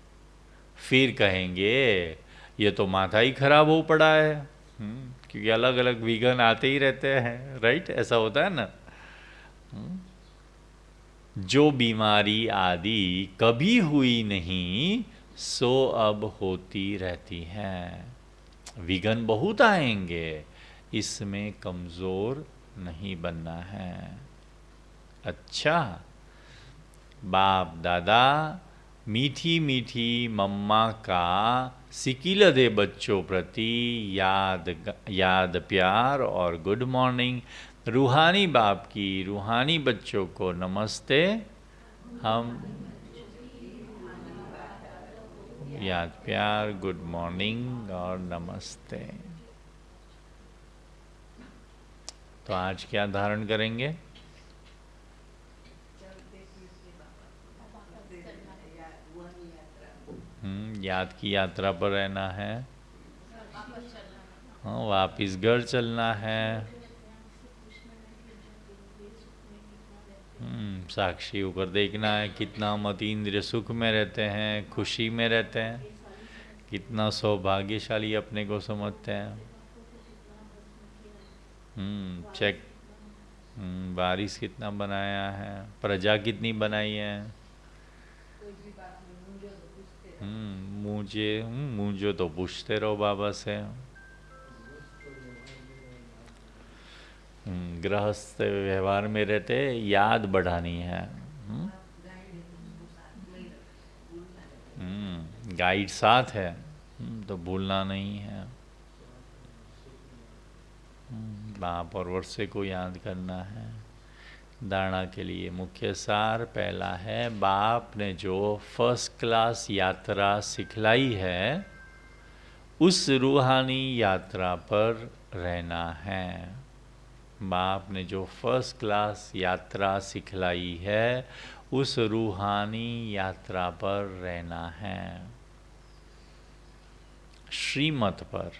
फिर कहेंगे ये तो माथा ही खराब हो पड़ा है, क्योंकि अलग अलग विघ्न आते ही रहते हैं, राइट? ऐसा होता है ना। जो बीमारी आदि कभी हुई नहीं सो अब होती रहती है। विघ्न बहुत आएंगे, इसमें कमज़ोर नहीं बनना है। अच्छा, बाप दादा मीठी मीठी मम्मा का सिकिल दे बच्चों प्रति याद प्यार और गुड मॉर्निंग। रूहानी बाप की रूहानी बच्चों को नमस्ते। हम याद प्यार, गुड मॉर्निंग और नमस्ते। तो आज क्या धारण करेंगे? याद की यात्रा पर रहना है। हाँ, वापिस घर चलना है। साक्षी ऊपर देखना है कितना हम अतीन्द्रिय सुख में रहते हैं, खुशी में रहते हैं, कितना सौभाग्यशाली अपने को समझते हैं। चेक बारिश कितना बनाया है, प्रजा कितनी बनाई है। मुझे तो पूछते रहो बाबा से। गृहस्थ व्यवहार में रहते याद बढ़ानी है। गाइड साथ है तो भूलना नहीं है। बाप और वर्षे को याद करना है। धारणा के लिए मुख्य सार पहला है, बाप ने जो फर्स्ट क्लास यात्रा सिखलाई है उस रूहानी यात्रा पर रहना है। बाप ने जो फर्स्ट क्लास यात्रा सिखलाई है उस रूहानी यात्रा पर रहना है। श्रीमत पर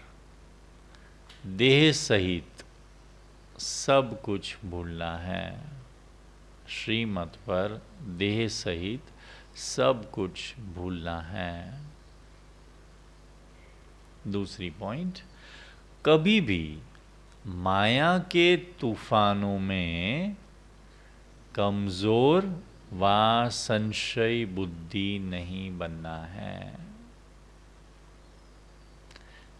देह सहित सब कुछ भूलना है। श्रीमत पर देह सहित सब कुछ भूलना है। दूसरी पॉइंट, कभी भी माया के तूफानों में कमज़ोर व संशय बुद्धि नहीं बनना है।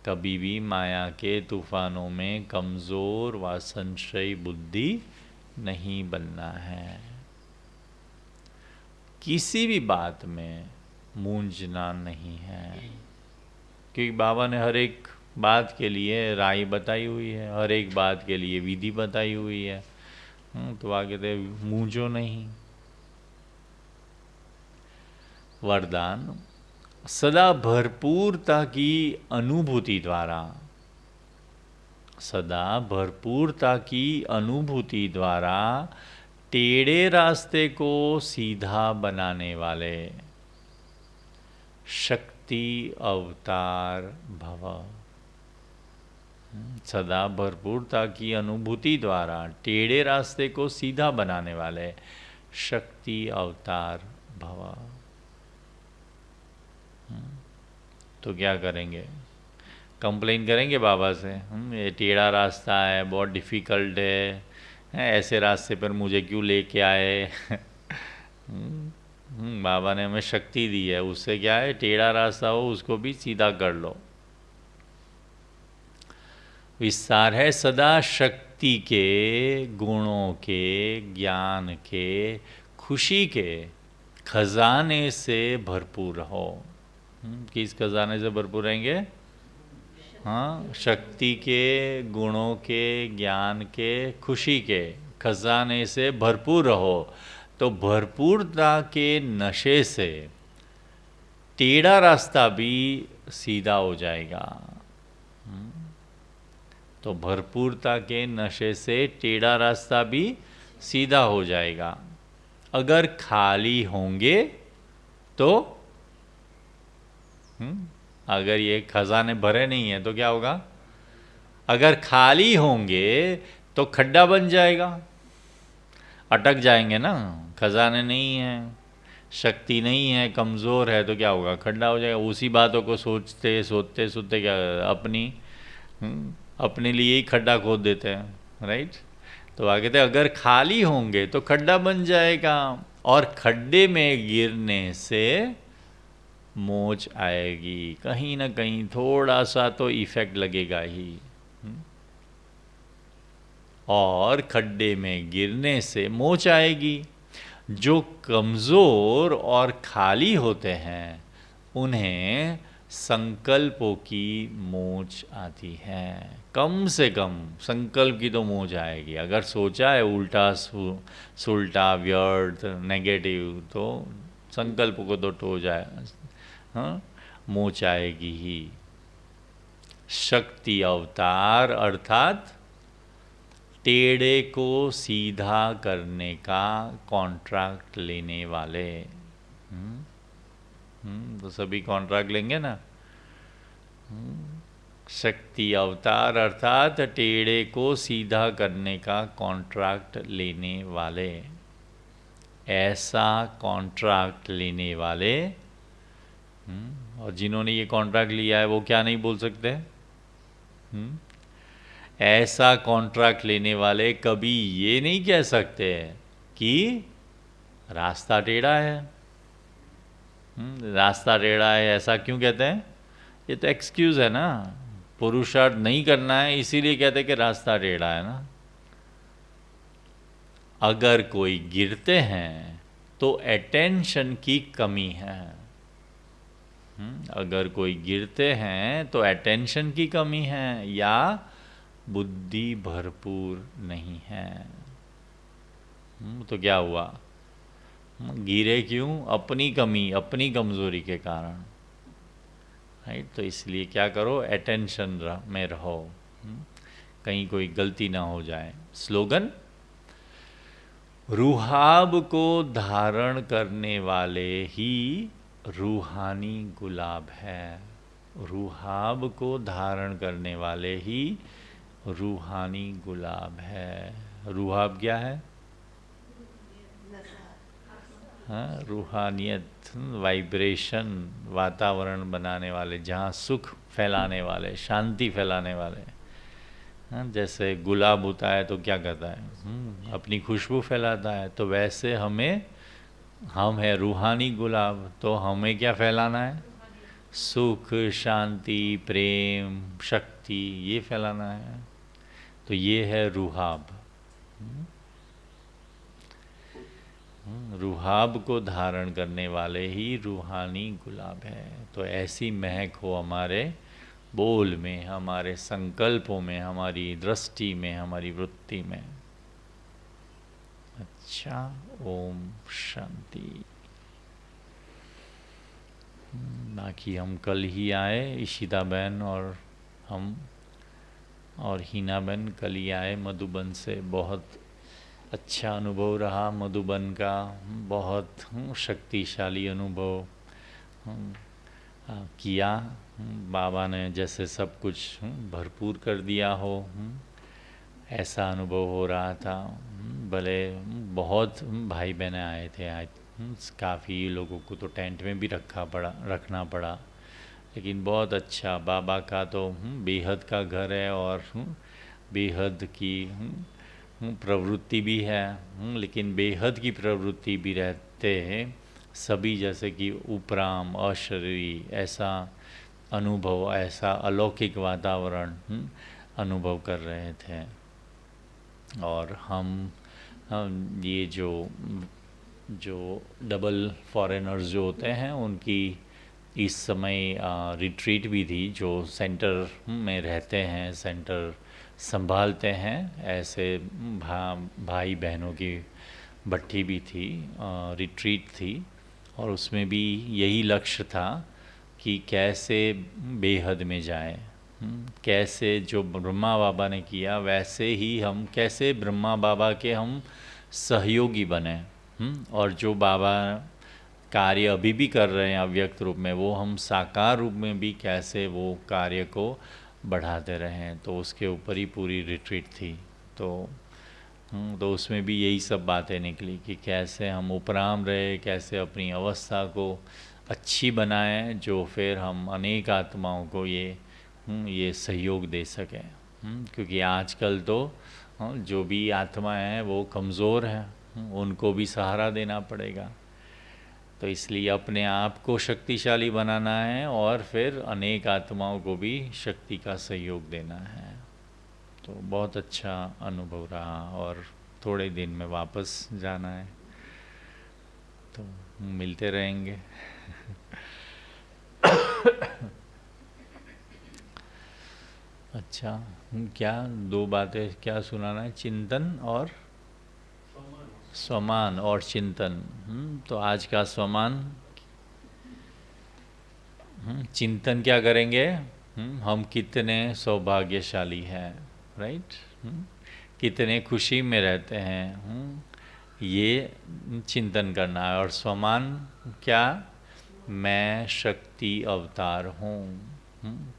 कभी भी माया के तूफानों में कमज़ोर व संशय बुद्धि नहीं बनना है। किसी भी बात में मूंझना नहीं है, क्योंकि बाबा ने हर एक बात के लिए राय बताई हुई है, हर एक बात के लिए विधि बताई हुई है। तो आगे थे मूंझो नहीं। वरदान, सदा भरपूरता की अनुभूति द्वारा, सदा भरपूरता की अनुभूति द्वारा टेढ़े रास्ते को सीधा बनाने वाले शक्ति अवतार भव। सदा भरपूरता की अनुभूति द्वारा टेढ़े रास्ते को सीधा बनाने वाले शक्ति अवतार भव। तो क्या करेंगे? कंप्लेन करेंगे बाबा से, ये टेढ़ा रास्ता है, बहुत डिफ़िकल्ट है, ऐसे रास्ते पर मुझे क्यों लेके आए। बाबा ने हमें शक्ति दी है, उससे क्या है, टेढ़ा रास्ता हो उसको भी सीधा कर लो। विस्तार है, सदा शक्ति के, गुणों के, ज्ञान के, खुशी के खजाने से भरपूर रहो। किस खजाने से भरपूर रहेंगे? हाँ, शक्ति के, गुणों के, ज्ञान के, खुशी के खजाने से भरपूर रहो। तो भरपूरता के नशे से टेढ़ा रास्ता भी सीधा हो जाएगा। तो भरपूरता के नशे से टेढ़ा रास्ता भी सीधा हो जाएगा। अगर खाली होंगे तो अगर ये खजाने भरे नहीं है तो क्या होगा? अगर खाली होंगे तो खड्डा बन जाएगा, अटक जाएंगे ना। खजाने नहीं है, शक्ति नहीं है, कमज़ोर है, तो क्या होगा? खड्डा हो जाएगा। उसी बातों को सोचते सोचते सोचते क्या अपने लिए ही खड्डा खोद देते हैं, राइट। तो आगे थे, अगर खाली होंगे तो खड्डा बन जाएगा, और खड्डे में गिरने से मोच आएगी, कहीं ना कहीं थोड़ा सा तो इफेक्ट लगेगा ही। और खड्डे में गिरने से मोच आएगी। जो कमज़ोर और खाली होते हैं उन्हें संकल्पों की मोच आती है। कम से कम संकल्प की तो मोच आएगी। अगर सोचा है उल्टा सुलटा व्यर्थ नेगेटिव, तो संकल्प को तो टो जाए, हाँ, मोच आएगी ही। शक्ति अवतार अर्थात टेढ़े को सीधा करने का कॉन्ट्रैक्ट लेने वाले। तो सभी कॉन्ट्रैक्ट लेंगे ना। शक्ति अवतार अर्थात टेढ़े को सीधा करने का कॉन्ट्रैक्ट लेने वाले। ऐसा कॉन्ट्रैक्ट लेने वाले, और जिन्होंने ये कॉन्ट्रैक्ट लिया है वो क्या नहीं बोल सकते? ऐसा कॉन्ट्रैक्ट लेने वाले कभी ये नहीं कह सकते कि रास्ता टेढ़ा है। रास्ता टेढ़ा है ऐसा क्यों कहते हैं? ये तो एक्सक्यूज़ है ना, पुरुषार्थ नहीं करना है इसीलिए कहते हैं कि रास्ता टेढ़ा है ना। अगर कोई गिरते हैं तो अटेंशन की कमी है। अगर कोई गिरते हैं तो अटेंशन की कमी है, या बुद्धि भरपूर नहीं है। तो क्या हुआ? गिरे क्यों? अपनी कमी, अपनी कमज़ोरी के कारण, राइट। तो इसलिए क्या करो, अटेंशन में रहो, कहीं कोई गलती ना हो जाए। स्लोगन, रूहाब को धारण करने वाले ही रूहानी गुलाब है। रूहाब को धारण करने वाले ही रूहानी गुलाब है। रूहाब क्या है? हाँ, रूहानियत, वाइब्रेशन, वातावरण बनाने वाले, जहाँ सुख फैलाने वाले, शांति फैलाने वाले। हाँ, जैसे गुलाब होता है तो क्या करता है? अपनी खुशबू फैलाता है। तो वैसे हम है रूहानी गुलाब, तो हमें क्या फैलाना है? सुख, शांति, प्रेम, शक्ति, ये फैलाना है। तो ये है रूहाब। रूहाब को धारण करने वाले ही रूहानी गुलाब है। तो ऐसी महक हो हमारे बोल में, हमारे संकल्पों में, हमारी दृष्टि में, हमारी वृत्ति में। अच्छा, ओम शांति। बाकी हम कल ही आए, इशिता बहन और हम और हीना बहन कल ही आए मधुबन से। बहुत अच्छा अनुभव रहा मधुबन का, बहुत शक्तिशाली अनुभव किया। बाबा ने जैसे सब कुछ भरपूर कर दिया हो, ऐसा अनुभव हो रहा था। भले बहुत भाई बहनें आए थे, काफ़ी लोगों को तो टेंट में भी रखना पड़ा, लेकिन बहुत अच्छा। बाबा का तो बेहद का घर है और बेहद की प्रवृत्ति भी है, लेकिन बेहद की प्रवृत्ति भी रहते हैं सभी, जैसे कि उपराम अशरीरी, ऐसा अनुभव, ऐसा अलौकिक वातावरण अनुभव कर रहे थे। और हम ये जो डबल फॉरेनर्स जो होते हैं उनकी इस समय रिट्रीट भी थी, जो सेंटर में रहते हैं, सेंटर संभालते हैं, ऐसे भाई बहनों की भट्टी भी थी, रिट्रीट थी। और उसमें भी यही लक्ष्य था कि कैसे बेहद में जाए, कैसे जो ब्रह्मा बाबा ने किया वैसे ही हम कैसे ब्रह्मा बाबा के हम सहयोगी बने, और जो बाबा कार्य अभी भी कर रहे हैं अव्यक्त रूप में, वो हम साकार रूप में भी कैसे वो कार्य को बढ़ाते रहें। तो उसके ऊपर ही पूरी रिट्रीट थी। तो उसमें भी यही सब बातें निकली कि कैसे हम उपराम रहे, कैसे अपनी अवस्था को अच्छी बनाएं, जो फिर हम अनेक आत्माओं को ये सहयोग दे सकें। क्योंकि आजकल तो जो भी आत्माएं हैं वो कमज़ोर हैं, उनको भी सहारा देना पड़ेगा। तो इसलिए अपने आप को शक्तिशाली बनाना है और फिर अनेक आत्माओं को भी शक्ति का सहयोग देना है। तो बहुत अच्छा अनुभव रहा और थोड़े दिन में वापस जाना है, तो मिलते रहेंगे। अच्छा, क्या दो बातें क्या सुनाना है? चिंतन और स्वमान और चिंतन। तो आज का स्वमान, चिंतन क्या करेंगे? हम कितने सौभाग्यशाली हैं, राइट? कितने खुशी में रहते हैं, ये चिंतन करना है। और स्वमान क्या? मैं शक्ति अवतार हूँ,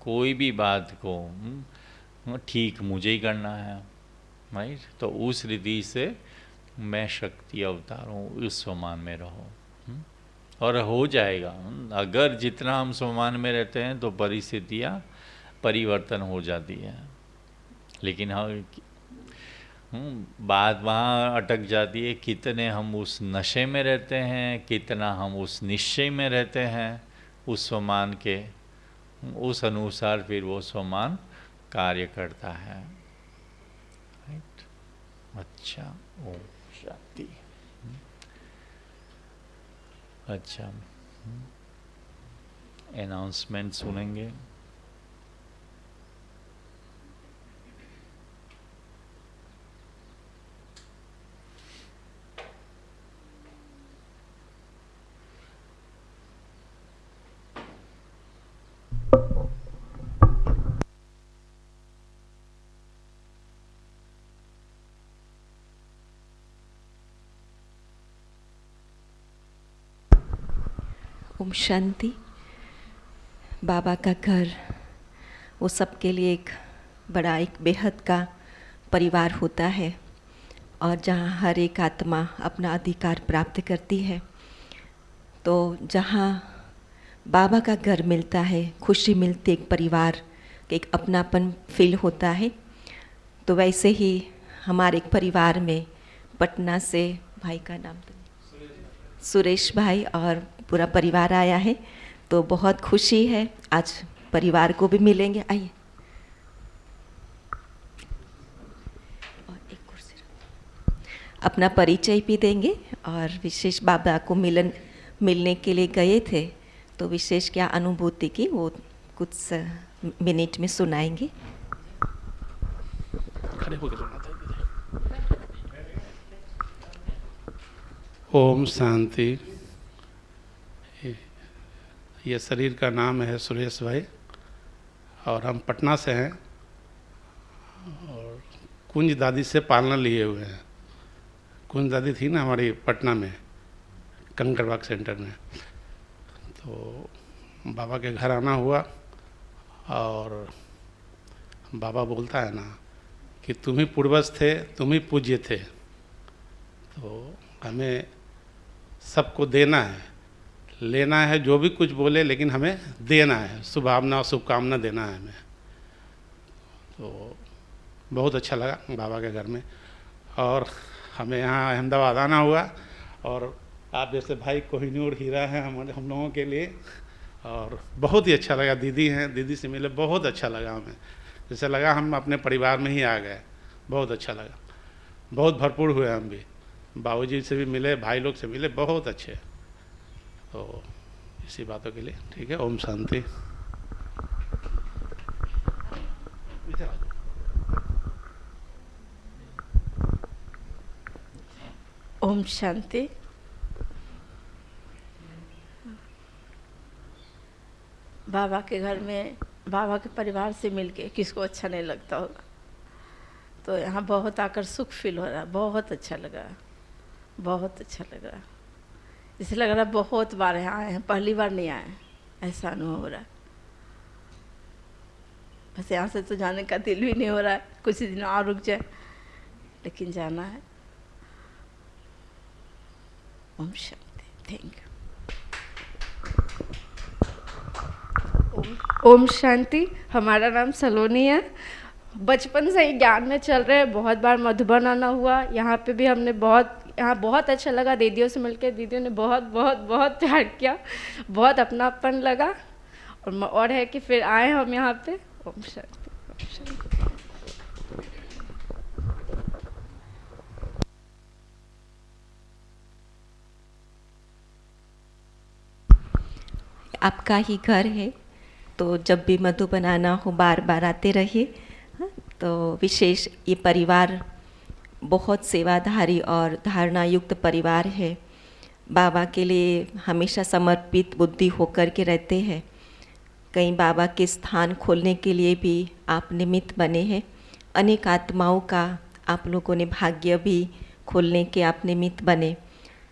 कोई भी बात को ठीक मुझे ही करना है, राइट? तो उस रीति से मैं शक्ति अवतार हूँ, उस स्वमान में रहो और हो जाएगा। अगर जितना हम स्वमान में रहते हैं तो परिस्थितियाँ परिवर्तन हो जाती है, लेकिन हाँ बात वहाँ अटक जाती है, कितने हम उस नशे में रहते हैं, कितना हम उस निश्चय में रहते हैं उस स्वमान के, उस अनुसार फिर वो स्वमान कार्य करता है, राइट? अच्छा, ओम शांति। अच्छा, अनाउंसमेंट सुनेंगे। ओम शांति। बाबा का घर वो सबके लिए एक बड़ा, एक बेहद का परिवार होता है, और जहाँ हर एक आत्मा अपना अधिकार प्राप्त करती है। तो जहाँ बाबा का घर मिलता है, खुशी मिलती, एक परिवार, एक अपनापन फील होता है। तो वैसे ही हमारे एक परिवार में पटना से भाई का नाम तो सुरेश भाई और पूरा परिवार आया है, तो बहुत खुशी है। आज परिवार को भी मिलेंगे। आइए, और एक कुर्सी अपना परिचय भी देंगे। और विशेष बाबा को मिलने के लिए गए थे, तो विशेष क्या अनुभूति की वो कुछ मिनट में सुनाएंगे। खड़े होकर सुनाते हैं। ओम शांति। ये शरीर का नाम है सुरेश भाई और हम पटना से हैं और कुंज दादी से पालना लिए हुए हैं। कुंज दादी थी ना हमारी पटना में कंकड़बाग सेंटर में, तो बाबा के घर आना हुआ और बाबा बोलता है ना कि तुम ही पूर्वज थे, तुम ही पूज्य थे, तो हमें सबको देना है, लेना है, जो भी कुछ बोले लेकिन हमें देना है, शुभभावना और शुभकामना देना है हमें। तो बहुत अच्छा लगा बाबा के घर में। और हमें यहाँ अहमदाबाद आना हुआ और आप जैसे भाई कोहिनूर हीरा हैं हम लोगों के लिए, और बहुत ही अच्छा लगा। दीदी हैं, दीदी से मिले, बहुत अच्छा लगा हमें, जैसे लगा हम अपने परिवार में ही आ गए। बहुत अच्छा लगा, बहुत भरपूर हुए हम भी। बाबूजी से भी मिले, भाई लोग से मिले, बहुत अच्छे। तो इसी बातों के लिए ठीक है। ओम शांति। ओम शांति। बाबा के घर में, बाबा के परिवार से मिलके किसको अच्छा नहीं लगता होगा। तो यहाँ बहुत आकर सुख फील हो रहा है, बहुत अच्छा लगा, बहुत अच्छा लगा। इसे लग रहा है बहुत बार यहाँ आए हैं, पहली बार नहीं आए हैं, ऐसा अनुभव हो रहा है। बस यहाँ से तो जाने का दिल भी नहीं हो रहा है, कुछ दिन और रुक जाए, लेकिन जाना है। ओम शांति। Thank you. ओम शांति। हमारा नाम सलोनी है। बचपन से ही ज्ञान में चल रहे हैं, बहुत बार मधुबन आना हुआ। यहाँ पे भी हमने यहाँ बहुत अच्छा लगा, दीदियों से मिलकर। दीदियों ने बहुत बहुत बहुत प्यार किया, बहुत अपनापन लगा। और है कि फिर आए हम यहाँ पे। ओम शांति। ओम शांति। आपका ही घर है, तो जब भी मधु बनाना हो बार बार आते रहिए। हाँ, तो विशेष ये परिवार बहुत सेवाधारी और धारणा युक्त परिवार है। बाबा के लिए हमेशा समर्पित बुद्धि होकर के रहते हैं। कहीं बाबा के स्थान खोलने के लिए भी आप निमित्त बने हैं। अनेक आत्माओं का आप लोगों ने भाग्य भी खोलने के आप निमित्त बने।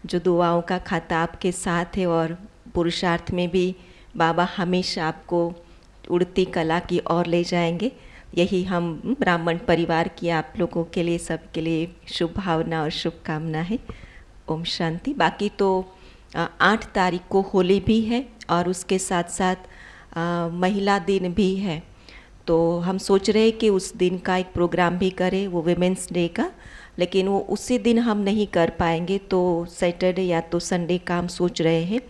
जो दुआओं का खाता आपके साथ है और पुरुषार्थ में भी बाबा हमेशा आपको उड़ती कला की ओर ले जाएंगे। यही हम ब्राह्मण परिवार की आप लोगों के लिए, सबके लिए शुभ भावना और शुभकामना है। ओम शांति। बाकी तो 8 तारीख को होली भी है और उसके साथ साथ महिला दिन भी है। तो हम सोच रहे हैं कि उस दिन का एक प्रोग्राम भी करें, वो विमेंस डे का, लेकिन वो उसी दिन हम नहीं कर पाएंगे, तो सैटरडे या तो संडे का हम सोच रहे हैं।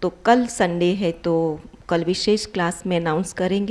तो कल संडे है, तो कल विशेष क्लास में अनाउंस करेंगे।